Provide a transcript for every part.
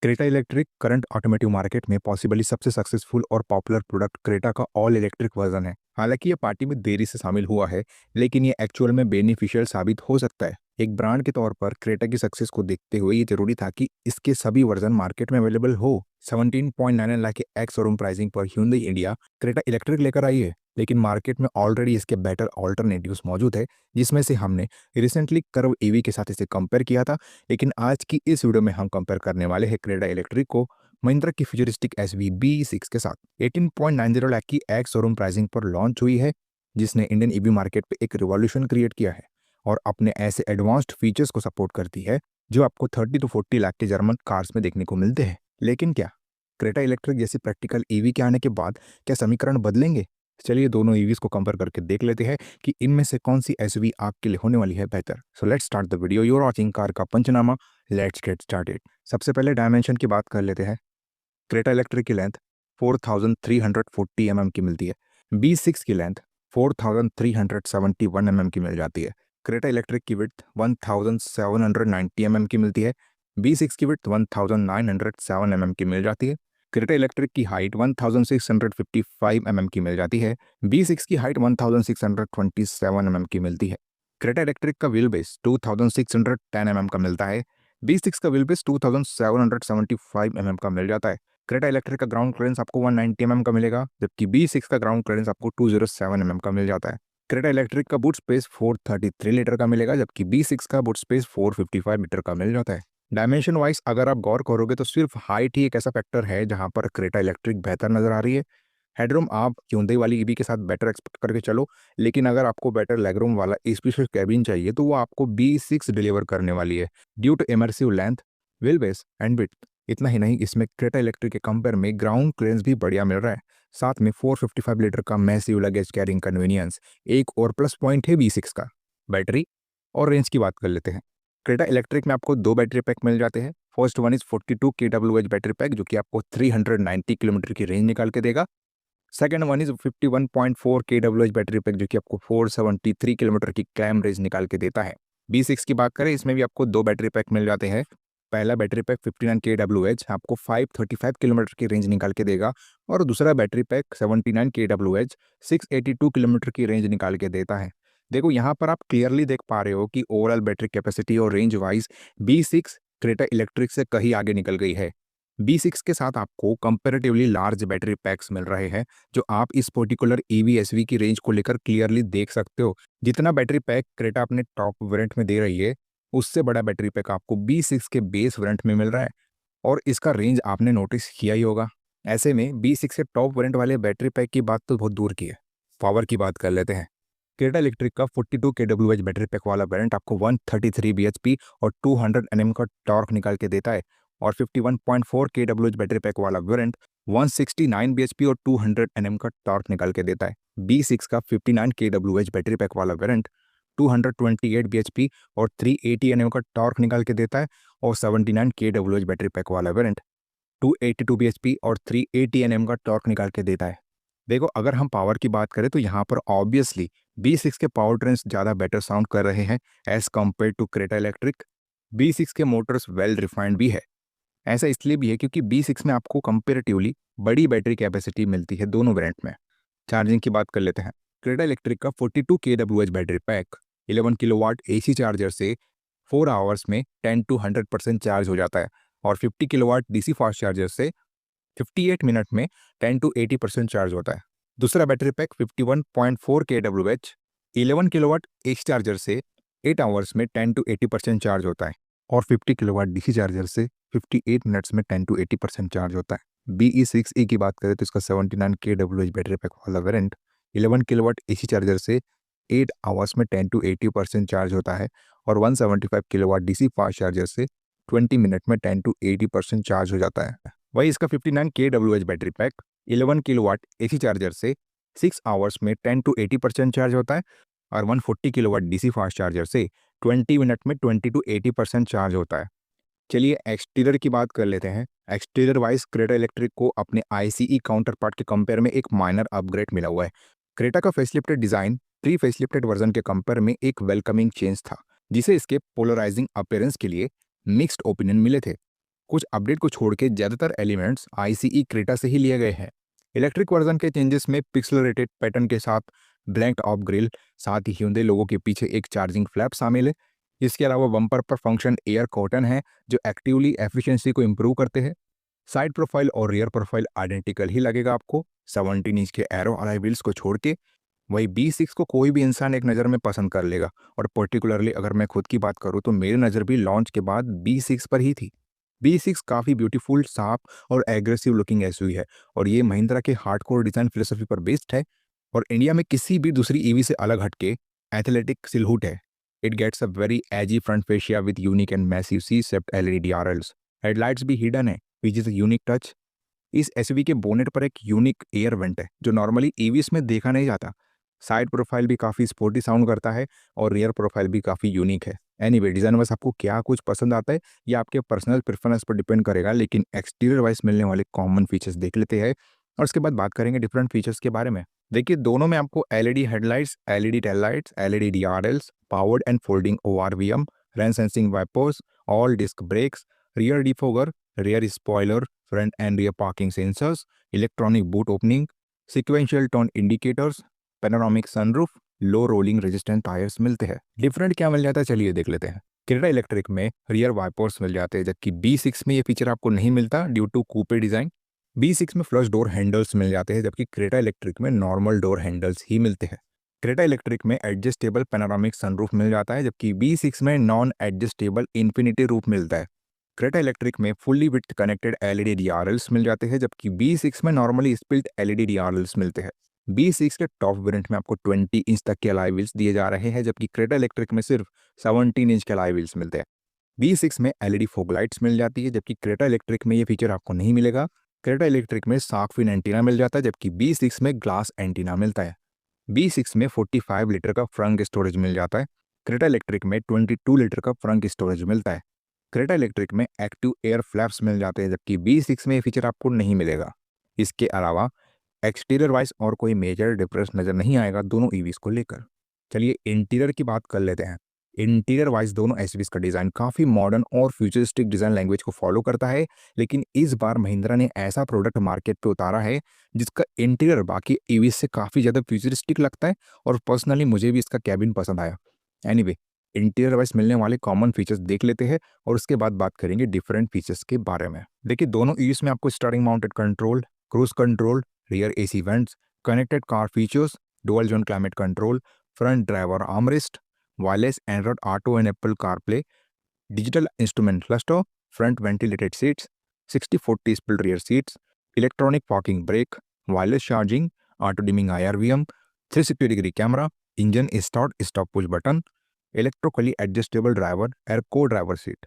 Creta electric current automotive market में possibly सबसे successful और पॉपुलर प्रोडक्ट क्रेटा का ऑल इलेक्ट्रिक वर्जन है। हालांकि ये पार्टी में देरी से शामिल हुआ है, लेकिन ये एक्चुअल में बेनिफिशियल साबित हो सकता है। एक ब्रांड के तौर पर क्रेटा की सक्सेस को देखते हुए ये जरूरी था कि इसके सभी वर्जन मार्केट में अवेलेबल हो। 17.99 लाख के एक्स शोरूम प्राइसिंग पर Hyundai इंडिया क्रेटा इलेक्ट्रिक लेकर आई है, लेकिन मार्केट में ऑलरेडी इसके बेटर ऑल्टरनेटिव्स मौजूद है, जिसमें से हमने रिसेंटली कर्व ईवी के साथ इसे कंपेयर किया था। लेकिन आज की इस वीडियो में हम कंपेयर करने वाले हैं क्रेटा इलेक्ट्रिक को महिंद्रा की फ्यूचरिस्टिक एसवी B6 के साथ। 18.90 लाख की एक्स शोरूम प्राइसिंग पर लॉन्च हुई है, जिसने इंडियन ईवी मार्केट पे एक रिवॉल्यूशन क्रिएट किया है और अपने ऐसे एडवांस्ड फीचर्स को सपोर्ट करती है जो आपको 30 to 40 लाख के जर्मन कार्स में देखने को मिलते हैं। लेकिन क्या क्रेटा इलेक्ट्रिक जैसी प्रैक्टिकल ईवी के आने के बाद क्या समीकरण बदलेंगे? चलिए दोनों ईवीज को कंपेयर करके देख लेते हैं कि इनमें से कौन सी एसयूवी आपके लिए होने वाली है बेहतर। So let's start the video. You're watching car का पंचनामा। Let's get started. सबसे पहले डायमेंशन की बात कर लेते हैं। क्रेटा इलेक्ट्रिक की लेंथ 4340 mm की मिलती है। B6 की लेंथ 4371 mm की मिल जाती है। क्रेटा इलेक्ट्रिक की विड्थ 1790 mm की मिलती है। B6 की विड्थ 1907 mm की मिल जाती है। क्रेटा इलेक्ट्रिक की हाइट 1655 mm की मिल जाती है। B6 की हाइट 1627 mm की मिलती है। क्रेटा इलेक्ट्रिक का व्हील बेस 2610 mm का मिलता है। B6 का व्हील बेस 2775 mm का मिल जाता है। क्रेटा इलेक्ट्रिक का ग्राउंड क्लियरेंस आपको 190 mm का मिलेगा, जबकि B6 का ग्राउंड क्लियरेंस आपको 207 mm का मिल जाता है। क्रेटा इलेक्ट्रिक का बूट स्पेस 433 लीटर का मिलेगा, जबकि B6 का बूट स्पेस 455 लीटर का मिल जाता है। डायमेंशन वाइज अगर आप गौर करोगे तो सिर्फ हाइट ही एक ऐसा फैक्टर है जहां पर क्रेटा इलेक्ट्रिक बेहतर नजर आ रही है। हेडरूम आप Hyundai वाली ईवी के साथ बेटर एक्सपेक्ट करके चलो, लेकिन अगर आपको बेटर लेगरूम वाला स्पेशियस कैबिन चाहिए तो वो आपको B6 डिलीवर करने वाली है due to immersive length, wheel base and width. इतना ही नहीं, इसमें क्रेटा इलेक्ट्रिक के कंपेयर में ग्राउंड क्लियरेंस भी बढ़िया मिल रहा है, साथ में 455 लीटर का मैसिव लगेज कैरिंग कन्वीनियंस। एक और प्लस पॉइंट है B6 का। बैटरी और रेंज की बात कर लेते हैं। क्रेटा इलेक्ट्रिक में आपको दो बैटरी पैक मिल जाते हैं। First one is 42 kWh battery pack, जो कि आपको 390 किलोमीटर की रेंज निकाल के देगा। Second one is 51.4 kWh battery pack, जो कि आपको 473 किलोमीटर की क्लाइम रेंज निकाल के देता है। B6 की बात करें, इसमें भी आपको दो बैटरी पैक मिल जाते हैं। पहला बैटरी पैक 59 kWh आपको 535 किलोमीटर की रेंज निकाल के देगा, और दूसरा बैटरी पैक 79 kWh 682 किलोमीटर की रेंज निकाल के देता है। देखो यहाँ पर आप क्लियरली देख पा रहे हो कि ओवरऑल बैटरी कैपेसिटी और range wise B6 Creta electric से कहीं आगे निकल गई है। B6 के साथ आपको कंपैरेटिवली लार्ज बैटरी पैक्स मिल रहे हैं, जो आप इस पर्टिकुलर ईवी एसवी की रेंज को लेकर क्लियरली देख सकते हो। जितना बैटरी पैक क्रेटा अपने टॉप वेरिएंट में दे रही है, उससे बड़ा बैटरी पैक आपको B6 के बेस वेरिएंट में मिल रहा है, और इसका रेंज आपने नोटिस किया ही होगा। ऐसे में B6 के टॉप वेरिएंट वाले बैटरी पैक की बात तो बहुत दूर की है। पावर की बात कर लेते हैं। क्रेटा इलेक्ट्रिक का 42 kWh बैटरी पैक वाला वेरिएंट आपको 133 bhp और 200 Nm का टॉर्क निकाल के देता है, और 51.4 kWh बैटरी पैक वाला वेरिएंट 169 bhp और 200 Nm का टॉर्क निकाल के देता है। B6 का 59 kWh बैटरी पैक वाला वेरिएंट 228 bhp और 380 Nm का टॉर्क निकाल के देता है, और 79 kWh बैटरी पैक वाला वेरिएंट 282 bhp और 380 Nm का टॉर्क निकाल के देता है। देखो, अगर हम पावर की बात करें तो यहाँ पर ऑब्वियसली B6 के पावर ट्रेंस ज़्यादा बेटर साउंड कर रहे हैं as compared to Creta electric. B6 के मोटर्स वेल रिफाइंड भी है। ऐसा इसलिए भी है क्योंकि B6 में आपको कंपेरेटिवली बड़ी बैटरी कैपेसिटी मिलती है दोनों वेरिएंट में। चार्जिंग की बात कर लेते हैं। क्रेटा इलेक्ट्रिक का 42 kWh battery pack 11 kilowatt AC charger से 4 आवर्स में 10 to 100% चार्ज हो जाता है, और 50 किलोवाट DC फास्ट चार्जर से 58 मिनट में 10 to 80% चार्ज होता है। दूसरा battery pack 51.4 kWh 11 kilowatt AC charger से 8 आवर्स में 10 to 80% चार्ज होता है, और 50 किलोवाट DC चार्जर से 58 मिनट्स में 10 to 80% चार्ज होता है। BE6E की बात करें तो इसका 79 kWh बैटरी पैक वाला वेरिएंट 11 किलोवाट AC चार्जर से 8 आवर्स में 10 to 80% चार्ज होता है, और 175 किलोवाट DC फास्ट चार्जर से 20 मिनट में 10 to 80% चार्ज हो जाता है। वही इसका 59 kWh battery pack 11 kilowatt AC charger से 6 आवर्स में 10 to 80% चार्ज होता है, और 140 किलोवाट DC फास्ट चार्जर से 20 मिनट में 20 to 80% चार्ज होता है। चलिए एक्सटीरियर की बात कर लेते हैं। एक्सटीरियर वाइज क्रेटा इलेक्ट्रिक को अपने ICE काउंटर पार्ट के कंपेयर में एक माइनर अपग्रेड मिला हुआ है। क्रेटा का facelifted design pre facelifted version के कंपेयर में एक वेलकमिंग चेंज था, जिसे इसके पोलराइजिंग अपीयरेंस के लिए मिक्स्ड ओपिनियन मिले थे। कुछ अपडेट को छोड़ के ज़्यादातर एलिमेंट्स ICE क्रेटा से ही लिए गए हैं। इलेक्ट्रिक वर्जन के चेंजेस में पिक्सेलरेटेड पैटर्न के साथ ब्लैंक्ड ऑफ ग्रिल, साथ ही Hyundai लोगों के पीछे एक चार्जिंग फ्लैप शामिल है। इसके अलावा बम्पर पर फंक्शन एयर कॉटन है जो एक्टिवली एफिशिएंसी को इम्प्रूव करते हैं। साइड प्रोफाइल और रियर प्रोफाइल आइडेंटिकल ही लगेगा आपको 17 इंच के एरो अलॉय व्हील्स को छोड़ के। वही B6 को कोई भी इंसान एक नज़र में पसंद कर लेगा, और पर्टिकुलरली अगर मैं खुद की बात करूँ तो मेरी नज़र भी लॉन्च के बाद B6 पर ही थी। B6 काफ़ी ब्यूटीफुल, साफ और एग्रेसिव लुकिंग एसयूवी है, और ये महिंद्रा के हार्डकोर डिज़ाइन फिलोसफी पर बेस्ड है, और इंडिया में किसी भी दूसरी ईवी से अलग हटके एथलेटिक सिलहूट है। It gets a very edgy front fascia with unique and massive C-shaped LED DRLs। Headlights भी हिडन है which is a unique touch. इस एसयूवी के बोनेट पर एक यूनिक एयर वेंट है जो नॉर्मली ईवीज में देखा नहीं जाता। साइड प्रोफाइल भी काफ़ी स्पोर्टी साउंड करता है, और रियर प्रोफाइल भी काफ़ी यूनिक है। एनीवे, डिज़ाइन वाइज आपको क्या कुछ पसंद आता है ये आपके पर्सनल प्रेफरेंस पर डिपेंड करेगा, लेकिन एक्सटीरियर वाइज मिलने वाले कॉमन फीचर्स देख लेते हैं और उसके बाद बात करेंगे डिफरेंट फीचर्स के बारे में। देखिए, दोनों में आपको LED headlights, LED tail lights, LED DRLs, powered and folding ORVM, rain sensing wipers, all disc brakes, rear defogger, rear spoiler, front and rear parking sensors, electronic boot opening, sequential tone indicators, panoramic sunroof, low rolling resistant tyres मिलते हैं। Different क्या मिल जाता है चलिए देख लेते हैं। Creta electric में रियर वाइपर्स मिल जाते हैं, जबकि B6 में ये फीचर आपको नहीं मिलता due to coupe design. B6 में फ्लश डोर हैंडल्स मिल जाते हैं, जबकि क्रेटा इलेक्ट्रिक में नॉर्मल डोर हैंडल्स ही मिलते हैं। क्रेटा इलेक्ट्रिक में एडजस्टेबल पैनोरामिक सनरूफ मिल जाता है, जबकि B6 में नॉन एडजस्टेबल इन्फिनिटी रूफ मिलता है। क्रेटा इलेक्ट्रिक में fully width connected LED DRLs मिल जाते हैं, जबकि B6 में नॉर्मली स्प्लिट LED DRLs मिलते हैं। B6 के टॉप वेरिएंट में आपको 20 इंच तक के अलॉय व्हील्स दिए जा रहे हैं, जबकि क्रेटा इलेक्ट्रिक में सिर्फ 17 इंच के अलॉय व्हील्स मिलते हैं। B6 में LED फॉग लाइट्स मिल जाती है, जबकि क्रेटा इलेक्ट्रिक में ये फीचर आपको नहीं मिलेगा। क्रेटा इलेक्ट्रिक में शार्क फिन एंटीना मिल जाता है, जबकि B6 में ग्लास एंटीना मिलता है। B6 में 45 लीटर का फ्रंट स्टोरेज मिल जाता है। क्रेटा इलेक्ट्रिक में 22 लीटर का फ्रंट स्टोरेज मिलता है। क्रेटा इलेक्ट्रिक में एक्टिव एयर फ्लैप्स मिल जाते हैं, जबकि B6 में ये फीचर आपको नहीं मिलेगा। इसके अलावा एक्सटीरियर वाइज और कोई मेजर डिफरेंस नज़र नहीं आएगा दोनों ईवीज को लेकर। चलिए इंटीरियर की बात कर लेते हैं। इंटीरियर वाइज दोनों एसयूवीज का डिज़ाइन काफ़ी मॉडर्न और फ्यूचरिस्टिक डिज़ाइन लैंग्वेज को फॉलो करता है, लेकिन इस बार महिंद्रा ने ऐसा प्रोडक्ट मार्केट पे उतारा है जिसका इंटीरियर बाकी ईवीज से काफ़ी ज़्यादा फ्यूचरिस्टिक लगता है, और पर्सनली मुझे भी इसका कैबिन पसंद आया। एनीवे, इंटीरियर वाइज मिलने वाले कॉमन फीचर्स देख लेते हैं और उसके बाद बात करेंगे डिफरेंट फीचर्स के बारे में। देखिए, दोनों ईवीज में आपको steering mounted control, cruise control, rear AC vents, connected car features, dual zone climate control, front driver armrest, wireless Android Auto and Apple CarPlay, digital instrument cluster, front ventilated seats, 60/40 split rear seats, electronic parking brake, wireless charging, auto dimming IRVM, 360 degree camera, engine start stop push button, electrically adjustable driver एयर co driver seat,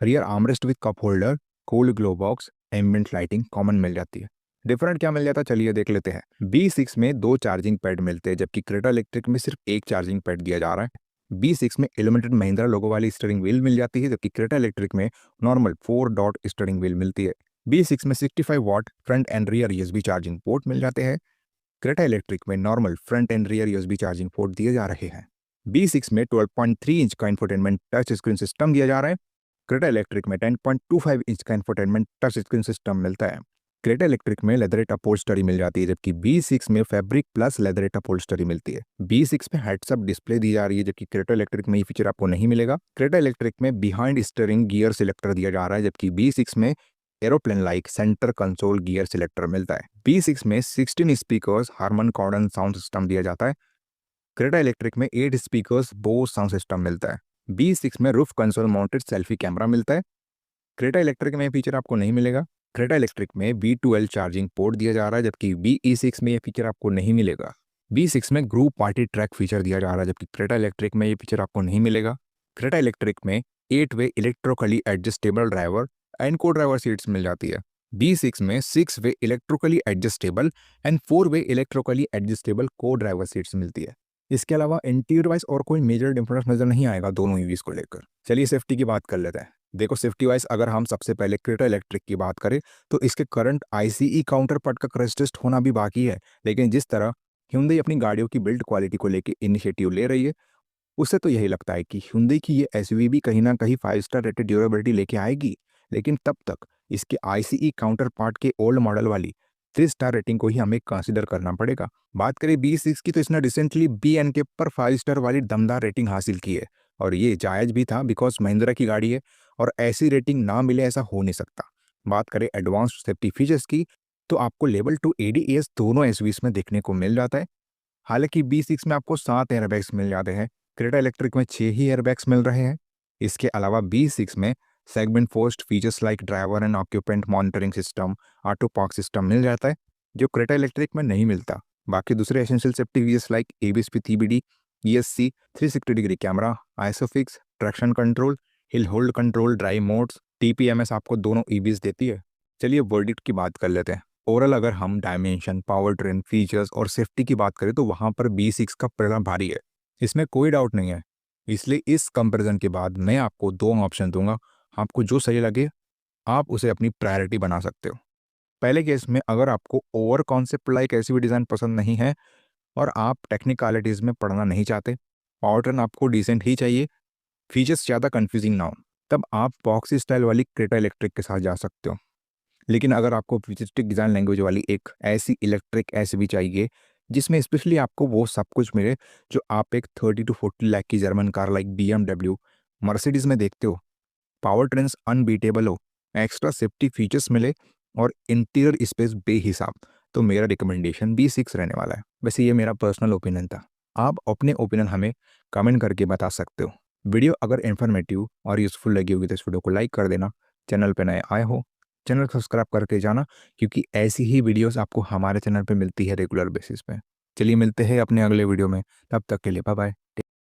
rear armrest with cup holder, cooled glove box, ambient lighting common मिल जाती है। Different क्या मिल जाता है चलिए देख लेते हैं। B6 में 2 चार्जिंग पैड मिलते हैं, जबकि क्रेटा इलेक्ट्रिक में सिर्फ एक चार्जिंग पैड दिया जा रहा है। B6 में इल्यूमिनेटेड महिंद्रा लोगो वाली स्टीयरिंग व्हील मिल जाती है, जबकि क्रेटा इलेक्ट्रिक में नॉर्मल 4 डॉट स्टीयरिंग व्हील मिलती है। B6 में 65 watt front and rear USB charging port मिल जाते हैं। क्रेटा इलेक्ट्रिक में normal front and rear USB charging port दिए जा रहे हैं। B6 में 12.3 इंच का इंफोटेनमेंट टच स्क्रीन सिस्टम दिया जा रहा है। क्रेटा इलेक्ट्रिक में 10.25 इंच का इंफोटेनमेंट टच स्क्रीन सिस्टम मिलता है। क्रेटा इलेक्ट्रिक में लेदरेट अपहोल्स्टरी मिल जाती है, जबकि B6 में फैब्रिक प्लस लेदरेट अपहोल्स्टरी मिलती है। B6 में हेड्सअप डिस्प्ले दी जा रही है, जबकि क्रेटा इलेक्ट्रिक में ये फीचर आपको नहीं मिलेगा। क्रेटा इलेक्ट्रिक में बिहाइंड स्टीयरिंग गियर सिलेक्टर दिया जा रहा है, जबकि B6 में aeroplane like centre console gear selector मिलता है। B6 में 16 स्पीकर्स हार्मन कॉर्डन साउंड सिस्टम दिया जाता है। क्रेटा इलेक्ट्रिक में 8 स्पीकर्स बोस साउंड सिस्टम मिलता है। B6 में roof console mounted selfie camera मिलता है। क्रेटा इलेक्ट्रिक में ये फीचर आपको नहीं मिलेगा। क्रेटा इलेक्ट्रिक में V2L चार्जिंग पोर्ट दिया जा रहा है, जबकि BE6 में ये फीचर आपको नहीं मिलेगा। B6 में ग्रुप पार्टी ट्रैक फीचर दिया जा रहा है, जबकि क्रेटा इलेक्ट्रिक में ये फीचर आपको नहीं मिलेगा। क्रेटा इलेक्ट्रिक में 8-वे electrically adjustable driver and co driver seats मिल जाती है। B6 में 6-वे इलेक्ट्रिकली एडजस्टेबल एंड 4-वे electrically adjustable co driver seats मिलती है। इसके अलावा इंटीरियर वाइज और कोई मेजर डिफरेंस नजर नहीं आएगा दोनों ईवीज को लेकर। चलिए सेफ्टी की बात कर लेते हैं। देखो, सेफ्टी वाइज अगर हम सबसे पहले क्रेटा इलेक्ट्रिक की बात करें तो इसके करंट ICE काउंटर पार्ट का क्रैश टेस्ट होना भी बाकी है, लेकिन जिस तरह Hyundai अपनी गाड़ियों की बिल्ड क्वालिटी को लेकर इनिशिएटिव ले रही है, उससे तो यही लगता है कि Hyundai की ये SUV भी कहीं ना कहीं 5 स्टार रेटेड ड्यूरेबिलिटी लेके आएगी। लेकिन तब तक इसके ICE काउंटर पार्ट के ओल्ड मॉडल वाली 3 स्टार रेटिंग को ही हमें कंसिडर करना पड़ेगा। बात करें B6 की, तो इसने रिसेंटली BNK पर 5 स्टार वाली दमदार रेटिंग हासिल की है और ये जायज़ भी था बिकॉज महिंद्रा की गाड़ी है और ऐसी रेटिंग ना मिले ऐसा हो नहीं सकता। बात करें एडवांस्ड सेफ्टी फीचर्स की, तो आपको लेवल 2 ADAS दोनों SUVs में देखने को मिल जाता है। हालांकि B6 में आपको 7 एयरबैग्स मिल जाते हैं, क्रेटा इलेक्ट्रिक में 6 ही एयरबैग्स मिल रहे हैं। इसके अलावा B6 में segment first features like driver and occupant monitoring system, auto park system मिल जाता है, जो क्रेटा इलेक्ट्रिक में नहीं मिलता। बाकी दूसरे essential safety features like ABS TBD, ESC, 360 degree camera, isofix, traction control, hill hold control, drive modes, TPMS आपको दोनों EBS देती है। चलिए वर्डिक्ट की बात कर लेते हैं। ओवरऑल अगर हम डायमेंशन, पावर ट्रेन, फीचर्स और सेफ्टी की बात करें तो वहाँ पर B6 का परिणाम भारी है, इसमें कोई डाउट नहीं है। इसलिए इस कंपैरिजन के बाद मैं आपको 2 ऑप्शन दूंगा, आपको जो सही लगे आप उसे अपनी प्रायोरिटी बना सकते हो। पहले केस में अगर आपको over concept like SUV design पसंद नहीं है और आप टेक्निकलिटीज़ में पढ़ना नहीं चाहते, पावर ट्रेन आपको डिसेंट ही चाहिए, फीचर्स ज़्यादा कन्फ्यूजिंग ना हो, तब आप बॉक्सी स्टाइल वाली क्रेटा इलेक्ट्रिक के साथ जा सकते हो। लेकिन अगर आपको फ्यूचरिस्टिक डिज़ाइन लैंग्वेज वाली एक ऐसी इलेक्ट्रिक SUV चाहिए जिसमें स्पेशली आपको वो सब कुछ मिले जो आप एक 30 to 40 लाख की German car like BMW, Mercedes में देखते हो, पावर ट्रेंस अनबीटेबल हो, एक्स्ट्रा सेफ्टी फीचर्स मिले और इंटीरियर स्पेस बेहिसाब, तो मेरा रिकमेंडेशन B6 रहने वाला है। वैसे ये मेरा पर्सनल ओपिनियन था, आप अपने ओपिनियन हमें कमेंट करके बता सकते हो। वीडियो अगर इन्फॉर्मेटिव और यूजफुल लगी होगी तो इस वीडियो को लाइक कर देना। चैनल पर नए आए हो चैनल सब्सक्राइब करके जाना, क्योंकि ऐसी ही वीडियोस आपको हमारे चैनल पे मिलती है रेगुलर बेसिस पे। चलिए मिलते हैं अपने अगले वीडियो में, तब तक के लिए बाय बाय।